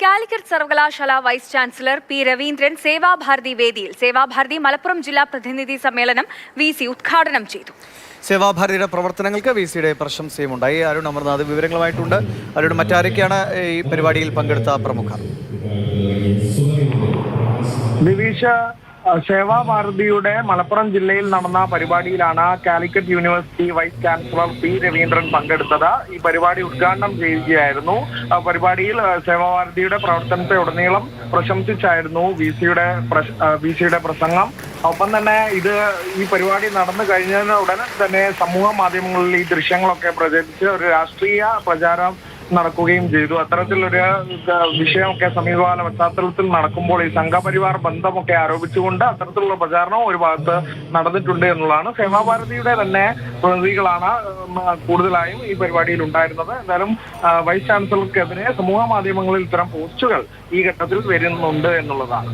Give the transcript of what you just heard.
കാലിക്കറ്റ് സർവകലാശാല vice chancellor P Raveendran Sevabharathi വേദിയിൽ സേവാഭാരതി മലപ്പുറം ജില്ലാ പ്രതിനിധി സമ്മേളനം VC ഉദ്ഘാടനം ചെയ്തു. സേവാഭാരതിയുടെ പ്രവർത്തനങ്ങൾക്ക് VCയുടെ പ്രശംസയും ഉണ്ടായി. അരുൺ അമർനാഥ് വിവരങ്ങളുമായിട്ടുണ്ട്. അരുൺ, മറ്റാരൊക്കെയാണ് ഈ പരിപാടിയിൽ പങ്കെടുത്ത പ്രമുഖർ? ദിവിഷ, സേവാഭാരതിയുടെ മലപ്പുറം ജില്ലയിൽ നടന്ന പരിപാടിയിലാണ് Calicut university vice chancellor P Raveendran പങ്കെടുത്തത്. ഈ പരിപാടി ഉദ്ഘാടനം ചെയ്യുകയായിരുന്നു. പരിപാടിയിൽ സേവാഭാരതിയുടെ പ്രവർത്തനത്തെ ഉടനീളം പ്രശംസിച്ചായിരുന്നു VCയുടെ പ്രസംഗം. ഒപ്പം തന്നെ ഈ പരിപാടി നടന്നു കഴിഞ്ഞതിന് ഉടനെ തന്നെ സമൂഹ മാധ്യമങ്ങളിൽ ഈ ദൃശ്യങ്ങളൊക്കെ പ്രചരിച്ച് ഒരു രാഷ്ട്രീയ പ്രചാരം നടക്കുകയും ചെയ്തു. അത്തരത്തിലൊരു വിഷയമൊക്കെ സമീപകാല പശ്ചാത്തലത്തിൽ നടക്കുമ്പോൾ ഈ സംഘപരിവാർ ബന്ധമൊക്കെ ആരോപിച്ചുകൊണ്ട് അത്തരത്തിലുള്ള പ്രചാരണം ഒരു ഭാഗത്ത് നടന്നിട്ടുണ്ട് എന്നുള്ളതാണ്. സേവാഭാരതിയുടെ തന്നെ പ്രതിനിധികളാണ് കൂടുതലായും ഈ പരിപാടിയിൽ ഉണ്ടായിരുന്നത്. എന്തായാലും വൈസ് ചാൻസലർക്കെതിരെ സമൂഹ മാധ്യമങ്ങളിൽ ഇത്തരം പോസ്റ്റുകൾ ഈ ഘട്ടത്തിൽ വരുന്നുണ്ട് എന്നുള്ളതാണ്.